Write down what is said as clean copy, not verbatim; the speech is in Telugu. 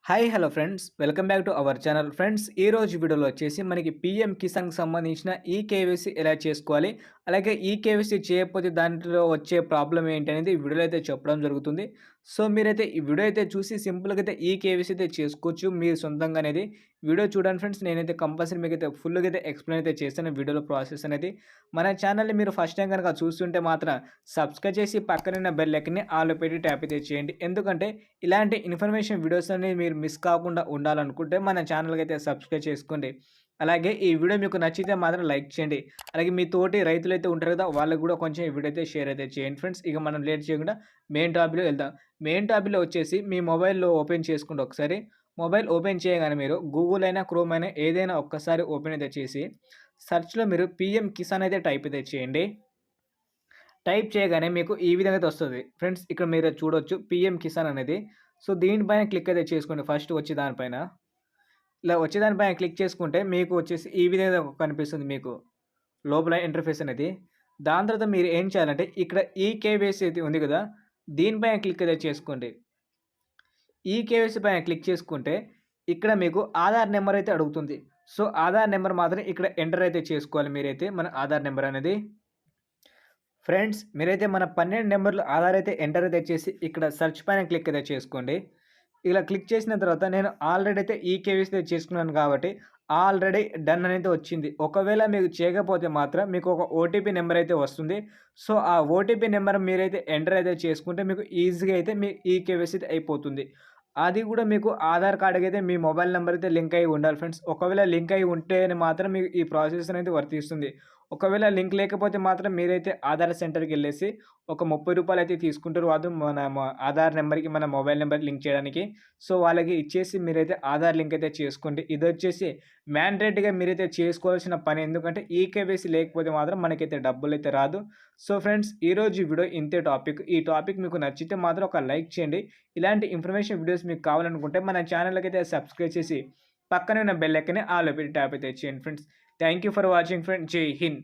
Hi hello friends welcome back to our channel friends ఈ రోజు వీడియోలో వచ్చేసి మనకి పిఎం కిసాన్కి సంబంధించిన ఈ కేవైసీ ఎలా చేసుకోవాలి అలాగే ఈ కేవైసీ చేయకపోతే దాంట్లో వచ్చే ప్రాబ్లం ఏంటి అనేది ఈ వీడియోలో అయితే చెప్పడం జరుగుతుంది. సో మీరైతే ఈ వీడియో అయితే చూసి సింపుల్గా అయితే ఈ కేవైసీ అయితే చేసుకోవచ్చు మీరు సొంతంగా అనేది. వీడియో చూడండి ఫ్రెండ్స్, నేనైతే కంపల్సరీ మీకు అయితే ఫుల్గా అయితే ఎక్స్ప్లెయిన్ అయితే చేస్తాను వీడియోలో ప్రాసెస్ అనేది. మన ఛానల్ని మీరు ఫస్ట్ టైం కనుక చూస్తుంటే మాత్రం సబ్స్క్రైబ్ చేసి పక్కనున్న బెల్ ఐకాన్ని ఆల్ పెట్టి ట్యాప్ అయితే చేయండి. ఎందుకంటే ఇలాంటి ఇన్ఫర్మేషన్ వీడియోస్ అనేవి మీరు మిస్ కాకుండా ఉండాలనుకుంటే మన ఛానల్కి అయితే సబ్స్క్రైబ్ చేసుకోండి. అలాగే ఈ వీడియో మీకు నచ్చితే మాత్రం లైక్ చేయండి. అలాగే మీ తోటి రైతులైతే ఉంటారు కదా, వాళ్ళకి కూడా కొంచెం ఈ వీడియో అయితే షేర్ అయితే చేయండి ఫ్రెండ్స్. ఇక మనం లేట్ చేయకుండా మెయిన్ టాపిక్లో వెళ్దాం. మెయిన్ టాపిక్లో వచ్చేసి మీ మొబైల్లో ఓపెన్ చేసుకోండి ఒకసారి. మొబైల్ ఓపెన్ చేయగానే మీరు గూగుల్ అయినా క్రోమ్ అయినా ఏదైనా ఒక్కసారి ఓపెన్ అయితే చేసి సెర్చ్లో మీరు పిఎం కిసాన్ అయితే టైప్ అయితే చేయండి. టైప్ చేయగానే మీకు ఈ విధంగా అయితే వస్తుంది ఫ్రెండ్స్. ఇక్కడ మీరు చూడొచ్చు పిఎం కిసాన్ అనేది. సో దీనిపైన క్లిక్ అయితే చేసుకోండి. ఫస్ట్ వచ్చి దానిపైన ఇలా వచ్చే దానిపైన క్లిక్ చేసుకుంటే మీకు వచ్చేసి ఈ విధంగా కనిపిస్తుంది మీకు లోపల ఇంటర్ఫేస్ అనేది. దాని తర్వాత మీరు ఏం చేయాలంటే ఇక్కడ ఈకేవైసీ అయితే ఉంది కదా, దీనిపైన క్లిక్ అయితే చేసుకోండి. ఈకేవైసీ పైన క్లిక్ చేసుకుంటే ఇక్కడ మీకు ఆధార్ నెంబర్ అయితే అడుగుతుంది. సో ఆధార్ నెంబర్ మాత్రం ఇక్కడ ఎంటర్ అయితే చేసుకోవాలి మీరైతే, మన ఆధార్ నెంబర్ అనేది. ఫ్రెండ్స్ మీరైతే మన 12 నెంబర్లు ఆధార్ అయితే ఎంటర్ అయితే చేసి ఇక్కడ సెర్చ్ పైన క్లిక్ అయితే చేసుకోండి. ఇలా క్లిక్ చేసిన తర్వాత నేను ఆల్రెడీ అయితే ఈకేవైసీ అయితే చేసుకున్నాను కాబట్టి ఆల్రెడీ డన్ అనేది వచ్చింది. ఒకవేళ మీకు చేయకపోతే మాత్రం మీకు ఒక ఓటీపీ నెంబర్ అయితే వస్తుంది. సో ఆ ఓటీపీ నెంబర్ మీరైతే ఎంటర్ అయితే చేసుకుంటే మీకు ఈజీగా అయితే మీ ఈకేవైసీ అయితే అయిపోతుంది. అది కూడా మీకు ఆధార్ కార్డ్‌కి అయితే మీ మొబైల్ నంబర్ అయితే లింక్ అయ్యి ఉండాలి ఫ్రెండ్స్. ఒకవేళ లింక్ అయ్యి ఉంటేనే మాత్రం మీకు ఈ ప్రాసెస్ అనేది వర్తిస్తుంది. ఒకవేళ లింక్ లేకపోతే మాత్రం మీరైతే ఆధార్ సెంటర్‌కెళ్ళేసి ఒక రూ. 30 అయితే తీసుకుంటారు. అది ఆధార్ నెంబర్‌కి మన మొబైల్ నెంబర్‌కి లింక్ చేయడానికి. సో వాళ్ళకి ఇచ్చేసి మీరైతే ఆధార్ లింక్ అయితే చేసుకోండి. ఇదొచ్చేసి మ్యాండేటరీగా మీరైతే చేసుకోవాల్సిన పని. ఎందుకంటే ఈకేవైసీ లేకపోతే మాత్రం మనకైతే డబ్బులైతే రాదు. సో ఫ్రెండ్స్ ఈరోజు వీడియో ఇంతే టాపిక్. ఈ టాపిక్ మీకు నచ్చితే మాత్రం ఒక లైక్ చేయండి. ఇలాంటి ఇన్ఫర్మేషన్ వీడియోస్ మీకు కావాలనుకుంటే మన ఛానల్‌కి అయితే సబ్స్క్రైబ్ చేసి పక్కనే ఉన్న బెల్ ఐకాన్ని ఆల్ పెట్టి ట్యాప్ అయితే చేయండి friends. Thank you for watching friends. జై హింద్.